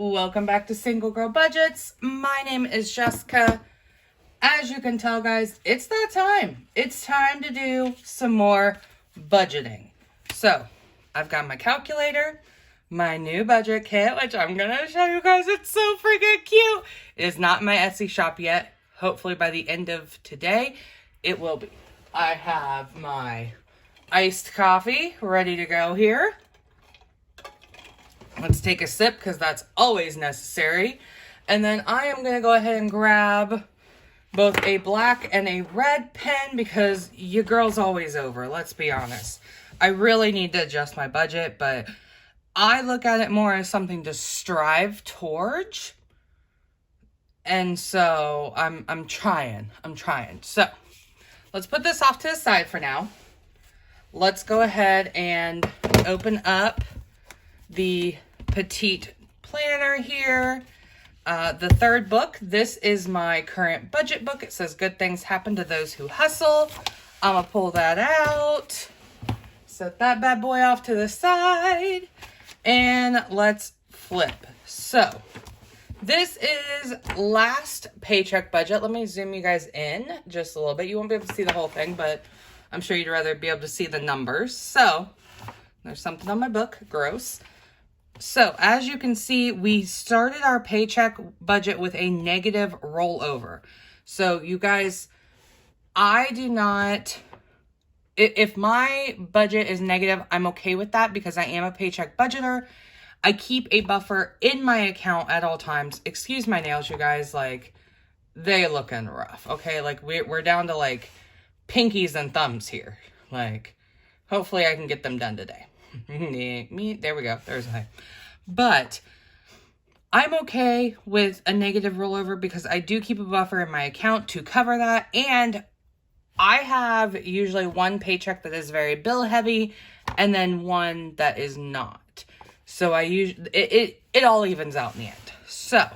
Welcome back to Single Girl Budgets. My name is Jessica. As you can tell, guys, it's that time. It's time to do some more budgeting. So, I've got my calculator, my new budget kit, which I'm going to show you guys. It's so freaking cute. It is not in my Etsy shop yet. Hopefully by the end of today, it will be. I have my iced coffee ready to go here. Let's take a sip because that's always necessary. And then I am going to go ahead and grab both a black and a red pen because your girl's always over, let's be honest. I really need to adjust my budget, but I look at it more as something to strive towards. And so I'm trying. So let's put this off to the side for now. Let's go ahead and open up the petite planner here. The third book. This is my current budget book. It says good things happen to those who hustle. I'm gonna pull that out. Set that bad boy off to the side. And let's flip. So this is last paycheck budget. Let me zoom you guys in just a little bit. You won't be able to see the whole thing, but I'm sure you'd rather be able to see the numbers. So there's something on my book. Gross. So, as you can see, we started our paycheck budget with a negative rollover. So, you guys, I do not, if my budget is negative, I'm okay with that because I am a paycheck budgeter. I keep a buffer in my account at all times. Excuse my nails, you guys, like, they looking rough, okay? Like, we're down to, like, pinkies and thumbs here. Like, hopefully I can get them done today. There we go. There's a high. But I'm okay with a negative rollover because I do keep a buffer in my account to cover that. And I have usually one paycheck that is very bill heavy and then one that is not. So I usually, it all evens out in the end. So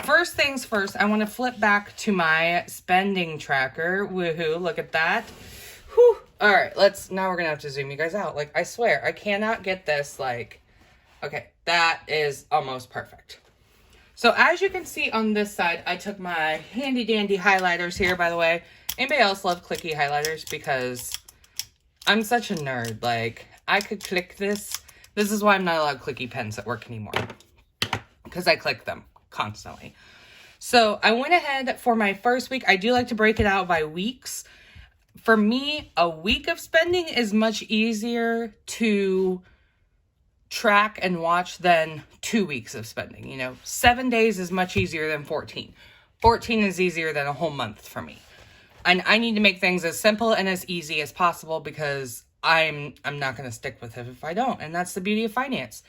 first things first, I want to flip back to my spending tracker. Woohoo, look at that. Whew. All right, now we're going to have to zoom you guys out. Like, I swear, I cannot get this, like, okay, that is almost perfect. So, as you can see on this side, I took my handy dandy highlighters here, by the way. Anybody else love clicky highlighters? Because I'm such a nerd. Like, I could click this. This is why I'm not allowed clicky pens at work anymore. Because I click them constantly. So, I went ahead for my first week. I do like to break it out by weeks. For me, a week of spending is much easier to track and watch than 2 weeks of spending. You know, 7 days is much easier than 14. 14 is easier than a whole month for me. And I need to make things as simple and as easy as possible because I'm not going to stick with it if I don't. And that's the beauty of finance.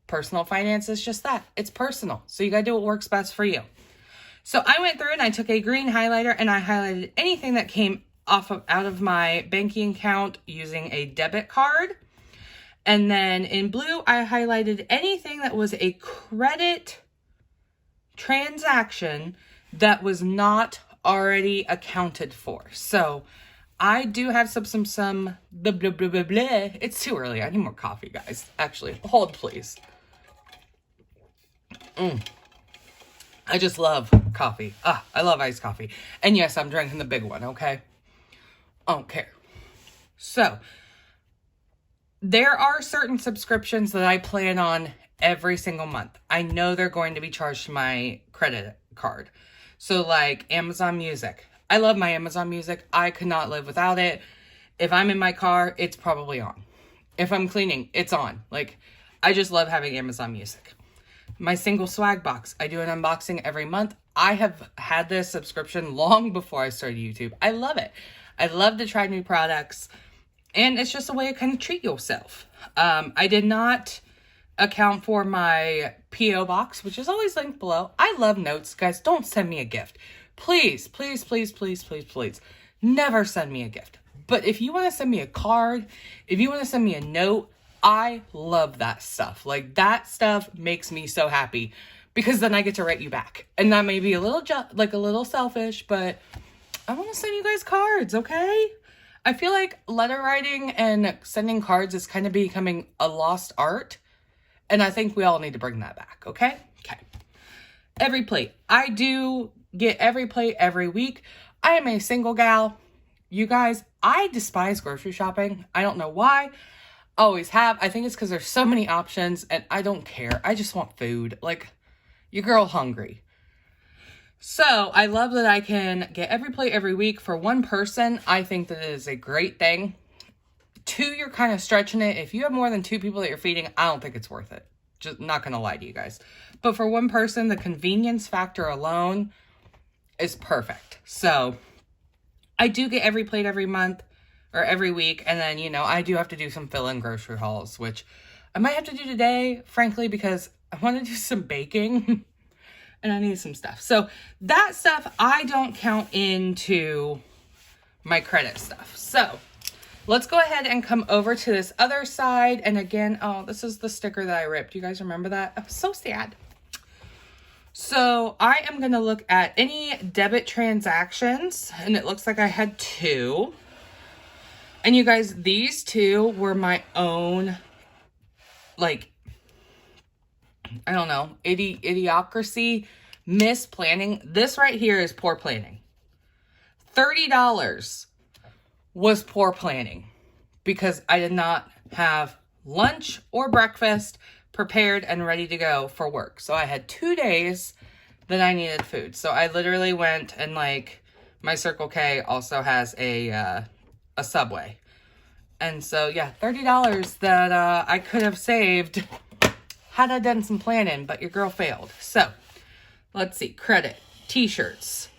Personal finance is just that. It's personal. So you got to do what works best for you. So I went through and I took a green highlighter and I highlighted anything that came out of my banking account using a debit card. And then in blue, I highlighted anything that was a credit transaction that was not already accounted for. So I do have some blah, blah, blah, blah, blah. It's too early. I need more coffee, guys. Actually, hold please. I just love coffee. I love iced coffee. And yes, I'm drinking the big one, okay? Okay. So, there are certain subscriptions that I plan on every single month. I know they're going to be charged to my credit card. So, like Amazon Music. I love my Amazon Music. I could not live without it. If I'm in my car, it's probably on. If I'm cleaning, it's on. Like, I just love having Amazon Music. My single swag box. I do an unboxing every month. I have had this subscription long before I started YouTube. I love it. I love to try new products, and it's just a way to kind of treat yourself. I did not account for my P.O. box, which is always linked below. I love notes, guys. Don't send me a gift. Please, please, please, please, please, please. Never send me a gift. But if you want to send me a card, if you want to send me a note, I love that stuff. Like, that stuff makes me so happy because then I get to write you back. And that may be a little selfish, but I want to send you guys cards, okay? I feel like letter writing and sending cards is kind of becoming a lost art. And I think we all need to bring that back, okay? Okay. Every plate. I do get every plate every week. I am a single gal. You guys, I despise grocery shopping. I don't know why. Always have. I think it's because there's so many options and I don't care. I just want food. Like, your girl hungry. So, I love that I can get every plate every week. For one person, I think that it is a great thing. Two, you're kind of stretching it. If you have more than 2 people that you're feeding, I don't think it's worth it. Just not going to lie to you guys. But for one person, the convenience factor alone is perfect. So, I do get every plate every month or every week. And then, you know, I do have to do some fill-in grocery hauls, which I might have to do today, frankly, because I want to do some baking and I need some stuff. So, that stuff I don't count into my credit stuff. So, let's go ahead and come over to this other side. And again, oh, this is the sticker that I ripped. You guys remember that? I was so sad. So I am going to look at any debit transactions. And it looks like I had 2. And you guys, these 2 were my own, like, I don't know, idiocracy, misplanning. This right here is poor planning. $30 was poor planning because I did not have lunch or breakfast prepared and ready to go for work. So I had 2 days that I needed food. So I literally went and, like, my Circle K also has a Subway. And so, yeah, $30 that I could have saved had I done some planning, but your girl failed. So, let's see. Credit. T-shirts.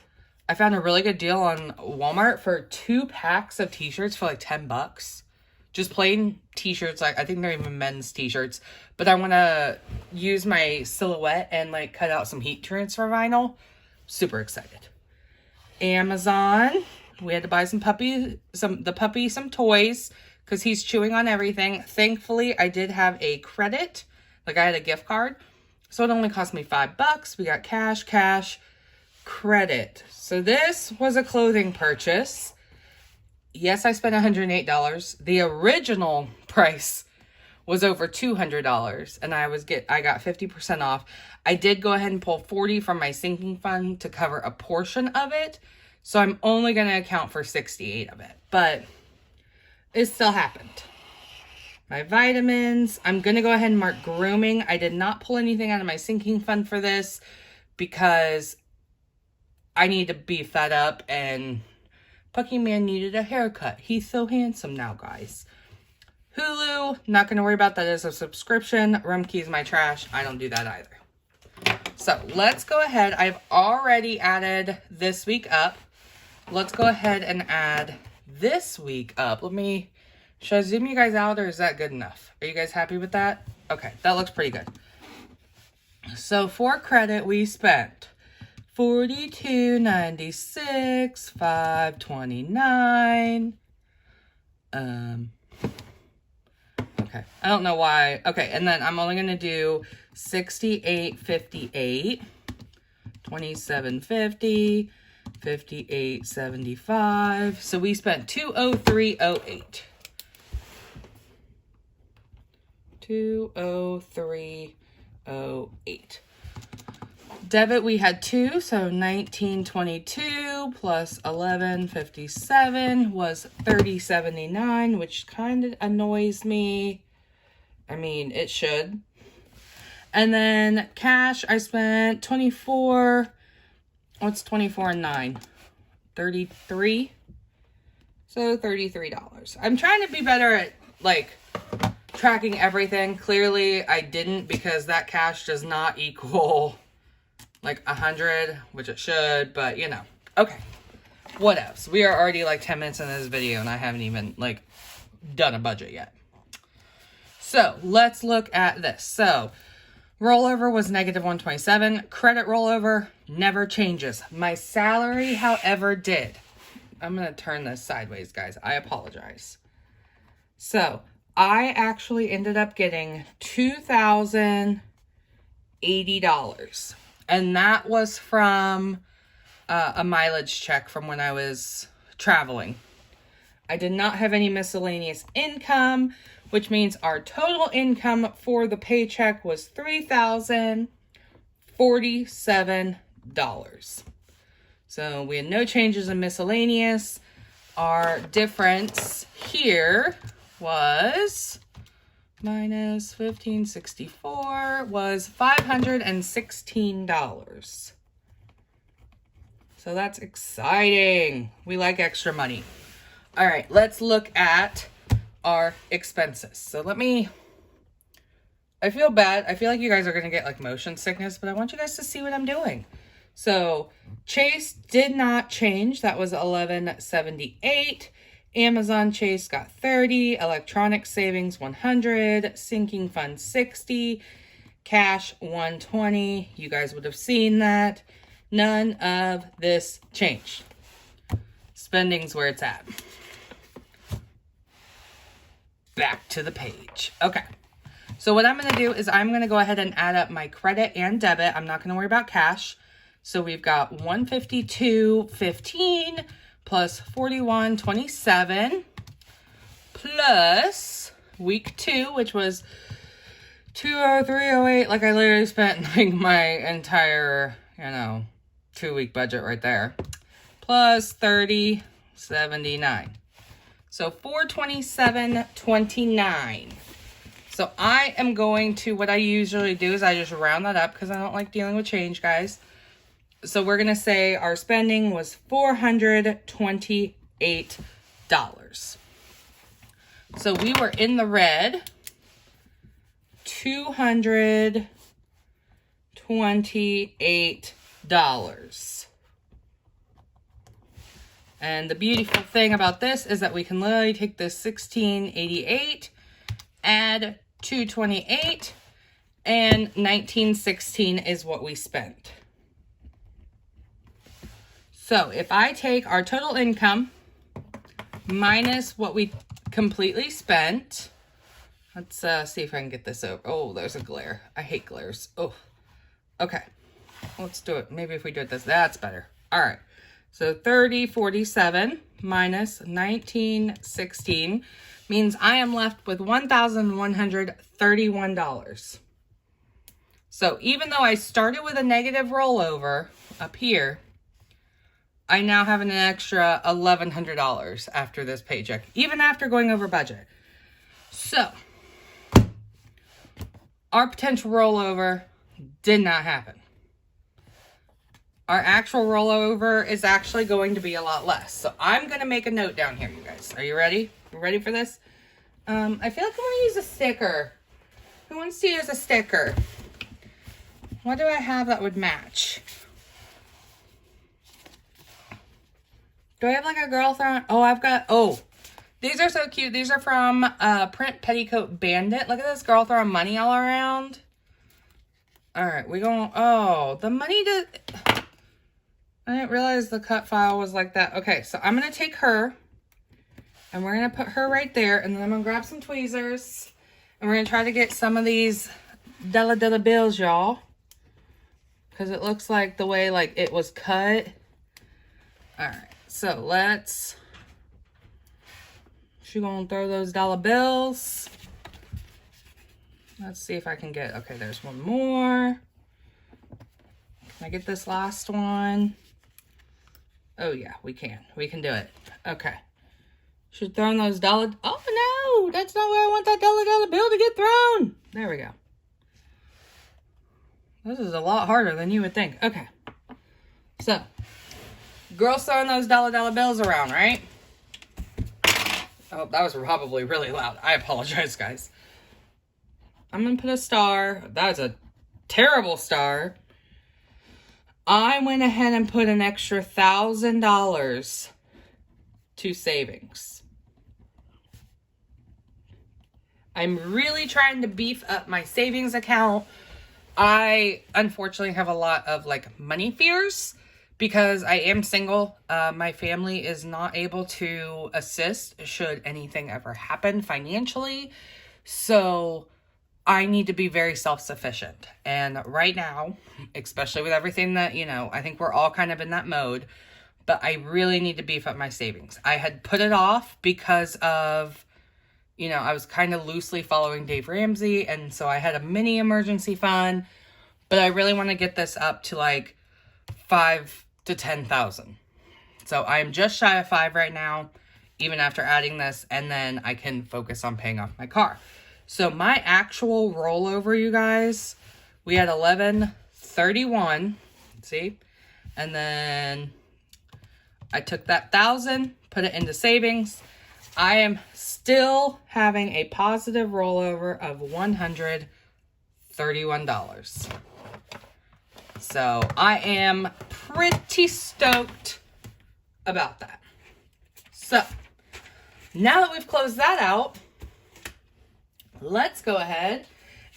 I found a really good deal on Walmart for 2 packs of t-shirts for like $10. Just plain t-shirts. Like, I think they're even men's t-shirts. But I want to use my silhouette and like cut out some heat transfer vinyl. Super excited. Amazon. We had to buy some puppy some toys because he's chewing on everything. Thankfully, I did have a credit. Like, I had a gift card. So it only cost me $5. We got cash, credit. So this was a clothing purchase. Yes, I spent $108. The original price was over $200 and I got 50% off. I did go ahead and pull $40 from my sinking fund to cover a portion of it. So I'm only going to account for $68 of it, but it still happened. My vitamins, I'm going to go ahead and mark grooming. I did not pull anything out of my sinking fund for this because I need to beef that up, and Pucky Man needed a haircut. He's so handsome now, guys. Hulu, not going to worry about that as a subscription. Rumkey is my trash. I don't do that either. So, let's go ahead. I've already added this week up. Let's go ahead and add this week up. Should I zoom you guys out, or is that good enough? Are you guys happy with that? Okay, that looks pretty good. So, for credit, we spent $42.96, $5.29. Okay, I don't know why. Okay, and then I'm only going to do $68.58, $27.50, $58.75. So we spent $203.08. $203.08. Debit, we had 2, so $19.22 plus $11.57 was $30.79, which kind of annoys me. I mean, it should. And then cash, I spent $24. What's 24 and 9? 33. So $33. I'm trying to be better at, like, tracking everything. Clearly, I didn't, because that cash does not equal like 100, which it should, but you know. Okay, what else? We are already like 10 minutes in this video and I haven't even like done a budget yet. So let's look at this. So rollover was negative 127. Credit rollover never changes. My salary, however, did. I'm going to turn this sideways, guys. I apologize. So I actually ended up getting $2,080. And that was from a mileage check from when I was traveling. I did not have any miscellaneous income, which means our total income for the paycheck was $3,047. So we had no changes in miscellaneous. Our difference here was minus $1,564 was $516. So that's exciting. We like extra money. All right, let's look at our expenses. So I feel bad. I feel like you guys are going to get like motion sickness, but I want you guys to see what I'm doing. So Chase did not change. That was $11.78. Amazon Chase got $30. Electronic savings $100. Sinking fund $60. Cash $120. You guys would have seen that. None of this changed. Spending's where it's at. Back to the page. Okay. So what I'm going to do is I'm going to go ahead and add up my credit and debit. I'm not going to worry about cash. So we've got $152.15 plus $41.27 plus week 2, which was $203.08. Like I literally spent like my entire, 2-week budget right there. Plus $30.79. So $427.29. So I am going to, what I usually do is I just round that up because I don't like dealing with change, guys. So we're going to say our spending was $428. So we were in the red, $228. And the beautiful thing about this is that we can literally take this $16.88, add $228, and $19.16 is what we spent. So if I take our total income minus what we completely spent, let's see if I can get this over. Oh, there's a glare. I hate glares. Oh, okay. Let's do it. Maybe if we do it that's better. All right. So $30.47 minus $19.16 means I am left with $1,131. So even though I started with a negative rollover up here, I now have an extra $1,100 after this paycheck, even after going over budget. So our potential rollover did not happen. Our actual rollover is actually going to be a lot less. So I'm going to make a note down here, you guys. Are you ready? You ready for this? I feel like I want to use a sticker. Who wants to use a sticker? What do I have that would match? Do I have like a girl throwing? Oh, these are so cute. These are from Print Petticoat Bandit. Look at this girl throwing money all around. All right, the money I didn't realize the cut file was like that. Okay, so I'm going to take her, and we're going to put her right there, and then I'm going to grab some tweezers, and we're going to try to get some of these dollar bills, y'all, because it looks like the way, like, it was cut. All right, so she's going to throw those dollar bills. Let's see if I can get, okay, there's one more. Can I get this last one? Oh, yeah, we can. We can do it. Okay. She's throwing those dollar... Oh, no! That's not where I want that dollar bill to get thrown! There we go. This is a lot harder than you would think. Okay. So, girls throwing those dollar bills around, right? Oh, that was probably really loud. I apologize, guys. I'm going to put a star. That's a terrible star. I went ahead and put an extra $1,000 to savings. I'm really trying to beef up my savings account. I unfortunately have a lot of like money fears because I am single. My family is not able to assist should anything ever happen financially. So I need to be very self-sufficient. And right now, especially with everything that, I think we're all kind of in that mode, but I really need to beef up my savings. I had put it off because of you know, I was kind of loosely following Dave Ramsey, and so I had a mini emergency fund, but I really want to get this up to like 5 to 10,000. So I'm just shy of 5 right now, even after adding this, and then I can focus on paying off my car. So my actual rollover, you guys, we had 1131, see, and then I took that 1,000, put it into savings. I am still having a positive rollover of $131. So I am pretty stoked about that. So now that we've closed that out, let's go ahead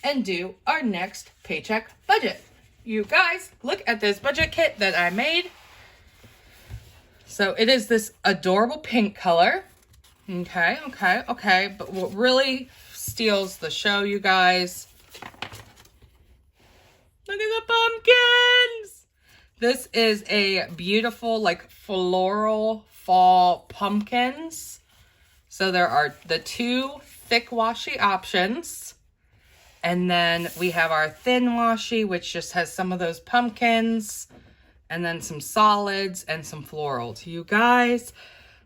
and do our next paycheck budget. You guys, look at this budget kit that I made. So it is this adorable pink color. Okay. But what really steals the show, you guys, look at the pumpkins. This is a beautiful, like, floral fall pumpkins. So there are the 2 thick washi options. And then we have our thin washi, which just has some of those pumpkins. And then some solids and some florals. You guys,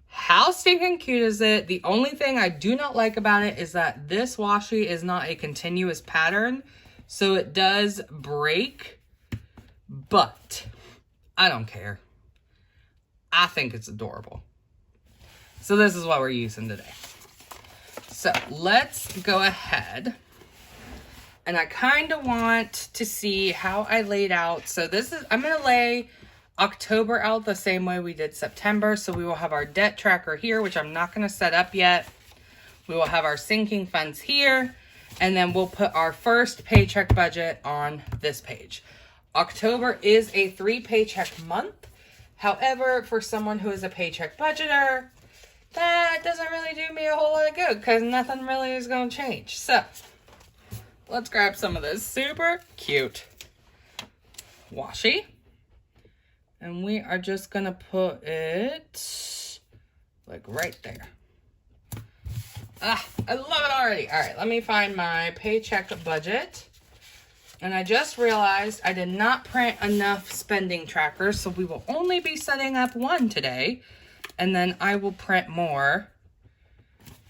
how stinking cute is it? The only thing I do not like about it is that this washi is not a continuous pattern. So it does break. But I don't care. I think it's adorable. So this is what we're using today. So let's go ahead. And I kind of want to see how I laid out. So this is, I'm going to lay October out the same way we did September. So we will have our debt tracker here, which I'm not going to set up yet. We will have our sinking funds here. And then we'll put our first paycheck budget on this page. October is a 3 paycheck month. However, for someone who is a paycheck budgeter, that doesn't really do me a whole lot of good because nothing really is going to change. So let's grab some of this super cute washi. And we are just going to put it like right there. Ah, I love it already. All right, let me find my paycheck budget. And I just realized I did not print enough spending trackers, so we will only be setting up 1 today. And then I will print more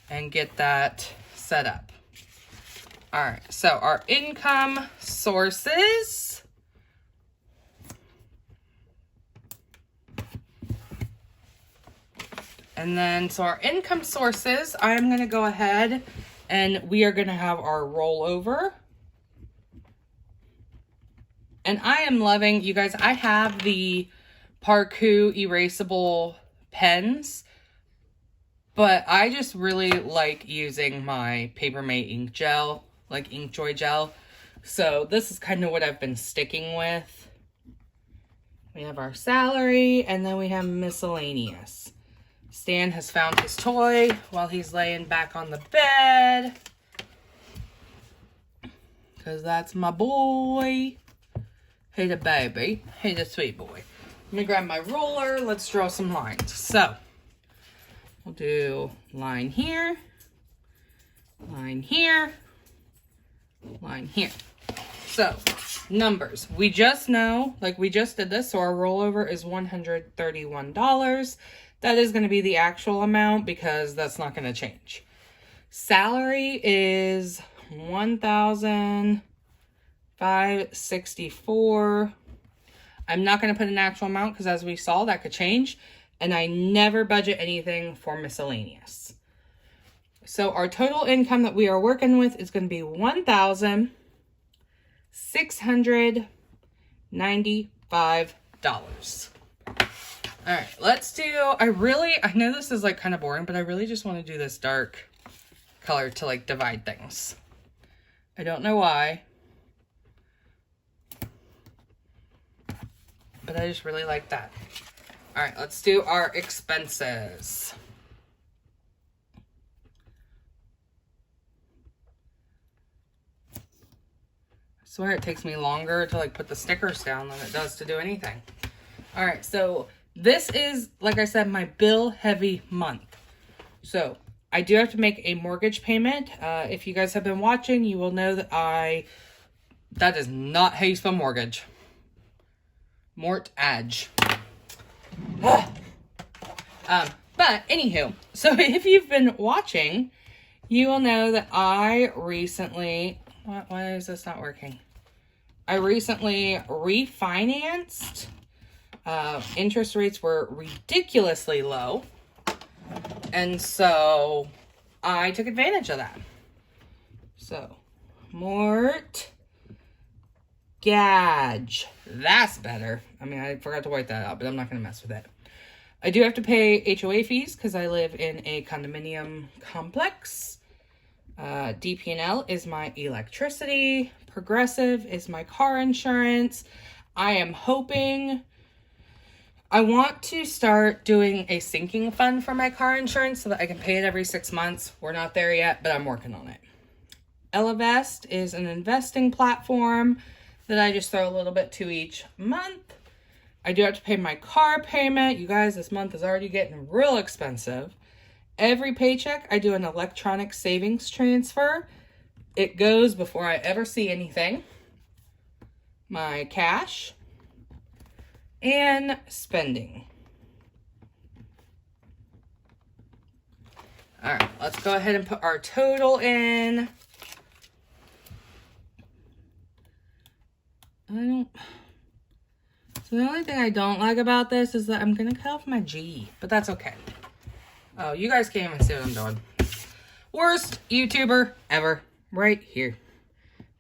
and get that set up. All right, so our income sources. And then, so our income sources, I'm going to go ahead and we are going to have our rollover. And I am loving, you guys, I have the Parku erasable pens, but I just really like using my Paper Mate ink gel, like Inkjoy gel. So this is kind of what I've been sticking with. We have our salary, and then we have miscellaneous. Stan has found his toy while he's laying back on the bed. Because that's my boy. Hey, the baby. Hey, the sweet boy. Let me grab my ruler. Let's draw some lines. So, we'll do line here, line here, line here. So, numbers. We just know, like we just did this, so our rollover is $131. That is going to be the actual amount because that's not going to change. Salary is $1,564. I'm not going to put an actual amount because as we saw, that could change. And I never budget anything for miscellaneous. So our total income that we are working with is going to be $1,695. All right, let's do, I know this is like kind of boring, but I really just want to do this dark color to like divide things. I don't know why, but I just really like that. All right, let's do our expenses. I swear it takes me longer to like put the stickers down than it does to do anything. All right, so this is, like I said, my bill heavy month. So I do have to make a mortgage payment. If you guys have been watching, you will know that that is not how you spell mortgage. Mortgage. But anywho, so if you've been watching, you will know that I recently, why is this not working? I recently refinanced. Interest rates were ridiculously low. And so I took advantage of that. So, mortgage. That's better. I mean, I forgot to write that out, but I'm not going to mess with it. I do have to pay HOA fees because I live in a condominium complex. DP&L is my electricity. Progressive is my car insurance. I want to start doing a sinking fund for my car insurance so that I can pay it every 6 months. We're not there yet, but I'm working on it. Elevest is an investing platform that I just throw a little bit to each month. I do have to pay my car payment. You guys, this month is already getting real expensive. Every paycheck, I do an electronic savings transfer. It goes before I ever see anything. My cash and spending. All right, let's go ahead and put our total in. So the only thing I don't like about this is that I'm going to cut off my G, but that's okay. Oh, you guys can't even see what I'm doing. Worst YouTuber ever, right here.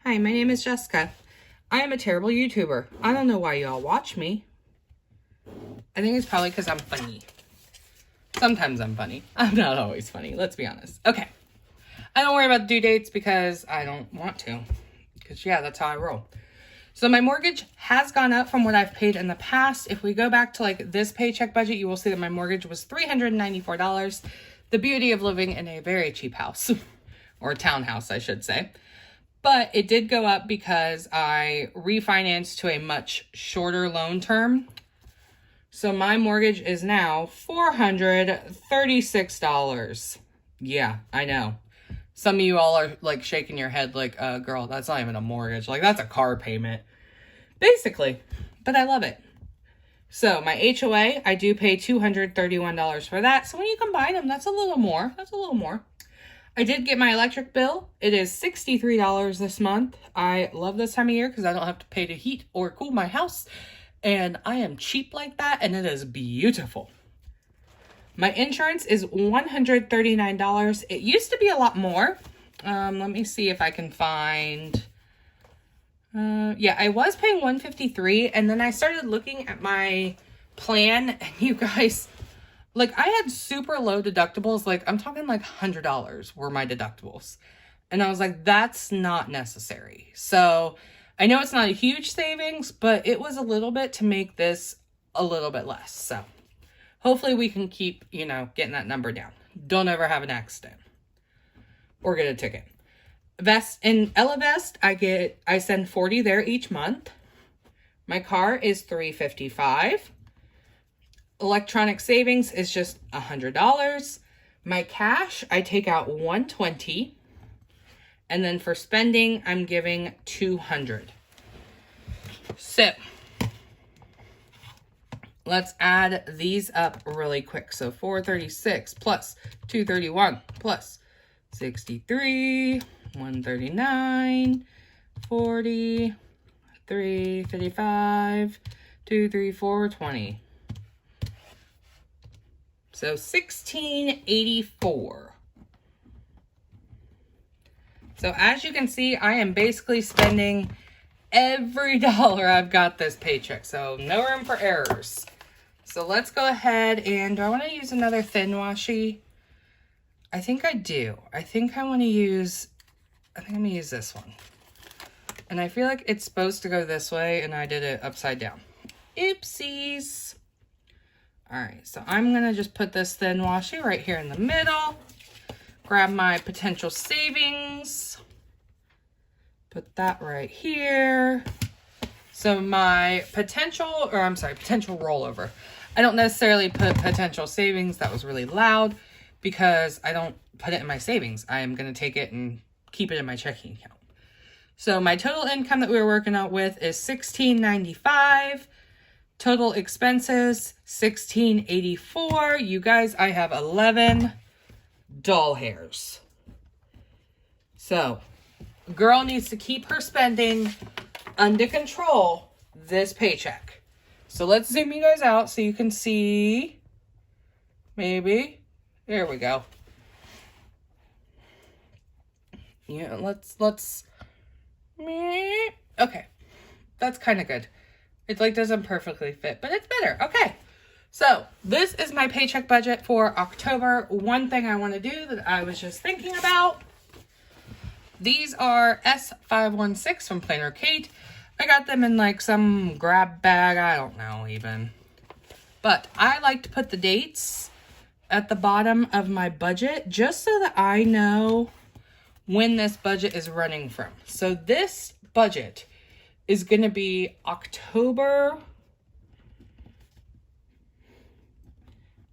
Hi, my name is Jessica. I am a terrible YouTuber. I don't know why y'all watch me. I think it's probably because I'm funny. Sometimes I'm funny. I'm not always funny, let's be honest. Okay. I don't worry about the due dates because I don't want to. Because, yeah, that's how I roll. So my mortgage has gone up from what I've paid in the past. If we go back to like this paycheck budget, you will see that my mortgage was $394. The beauty of living in a very cheap house, or a townhouse, I should say. But it did go up because I refinanced to a much shorter loan term. So my mortgage is now $436. Yeah, I know. Some of you all are like shaking your head like, girl, that's not even a mortgage. Like, that's a car payment. Basically. But I love it. So my HOA, I do pay $231 for that. So when you combine them, that's a little more. I did get my electric bill. It is $63 this month. I love this time of year because I don't have to pay to heat or cool my house. And I am cheap like that, and it is beautiful. My insurance is $139. It used to be a lot more. Let me see if I can find... yeah, I was paying $153, and then I started looking at my plan, and you guys, like, I had super low deductibles. Like, I'm talking like $100 were my deductibles. And I was like, that's not necessary. So, I know it's not a huge savings, but it was a little bit to make this a little bit less. So, hopefully we can keep, getting that number down. Don't ever have an accident or get a ticket. In Elevest, I send $40 there each month. My car is $355. Electronic savings is just $100. My cash, I take out $120. And then for spending, I'm giving $200. So, let's add these up really quick. So 436 plus 231 plus 63, 139, 40, 355, 234, 20. So 1684. So as you can see, I am basically spending every dollar I've got this paycheck. So no room for errors. So let's go ahead and, do I want to use another thin washi? I think I do. I think I'm going to use this one. And I feel like it's supposed to go this way, and I did it upside down. Oopsies. All right, so I'm going to just put this thin washi right here in the middle. Grab my potential savings. Put that right here. So my potential rollover. I don't necessarily put potential savings. That was really loud because I don't put it in my savings. I am going to take it and keep it in my checking account. So my total income that we were working out with is $16.95. Total expenses, $16.84. You guys, I have 11 doll hairs. So, girl needs to keep her spending under control this paycheck. So let's zoom you guys out so you can see. Maybe. There we go. Yeah, let's okay. That's kind of good. It like doesn't perfectly fit, but it's better. Okay. So this is my paycheck budget for October. One thing I want to do that I was just thinking about. These are S516 from Plainer Kate. I got them in like some grab bag. I don't know even. But I like to put the dates at the bottom of my budget just so that I know when this budget is running from. So this budget is going to be October.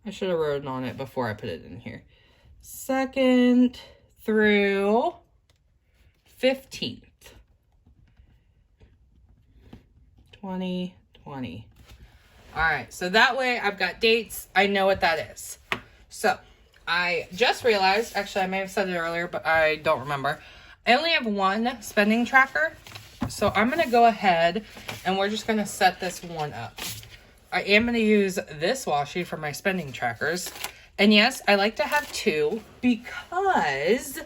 I should have written on it before I put it in here. 2nd through 15th. 2020. All right, so that way I've got dates. I know what that is. So I just realized, actually I may have said it earlier, but I don't remember. I only have one spending tracker. So I'm going to go ahead and we're just going to set this one up. I am going to use this washi for my spending trackers. And yes, I like to have two because,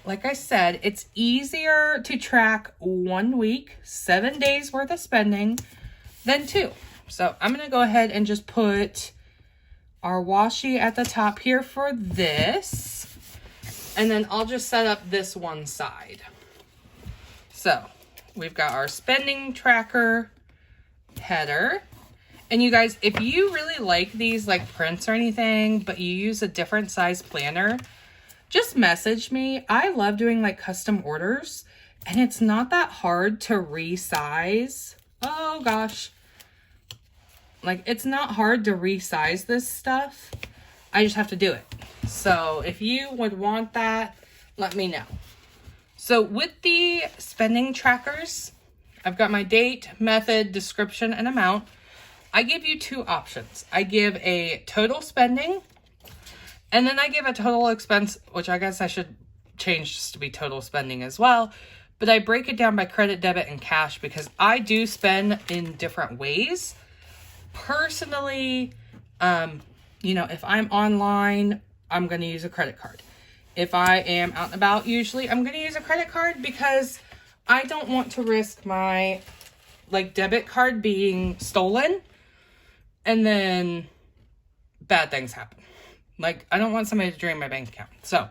like I said, it's easier to track 1 week, 7 days worth of spending than two. So I'm going to go ahead and just put our washi at the top here for this. And then I'll just set up this one side. So we've got our spending tracker header. And you guys, if you really like these like prints or anything, but you use a different size planner, just message me. I love doing like custom orders and it's not that hard to resize. Oh gosh. Like it's not hard to resize this stuff. I just have to do it. So if you would want that, let me know. So with the spending trackers, I've got my date, method, description, and amount. I give you two options. I give a total spending, and then I give a total expense, which I guess I should change just to be total spending as well. But I break it down by credit, debit, and cash because I do spend in different ways. Personally, you know, if I'm online, I'm going to use a credit card. If I am out and about, usually I'm going to use a credit card because I don't want to risk my like debit card being stolen and then bad things happen. Like I don't want somebody to drain my bank account. So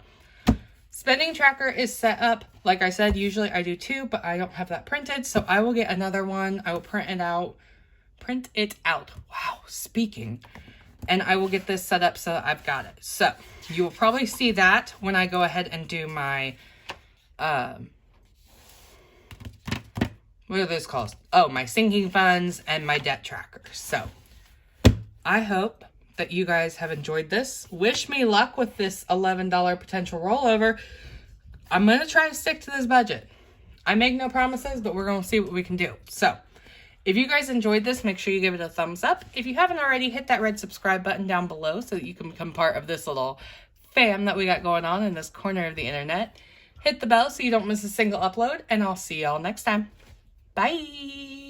spending tracker is set up. Like I said, usually I do two, but I don't have that printed. So I will get another one. I will print it out. Wow, speaking. And I will get this set up so that I've got it. So you will probably see that when I go ahead and do my, what are those called? Oh, my sinking funds and my debt tracker. So I hope that you guys have enjoyed this. Wish me luck with this $11 potential rollover. I'm going to try to stick to this budget. I make no promises, but we're going to see what we can do. So if you guys enjoyed this, make sure you give it a thumbs up. If you haven't already, hit that red subscribe button down below so that you can become part of this little fam that we got going on in this corner of the internet. Hit the bell so you don't miss a single upload, and I'll see y'all next time. Bye!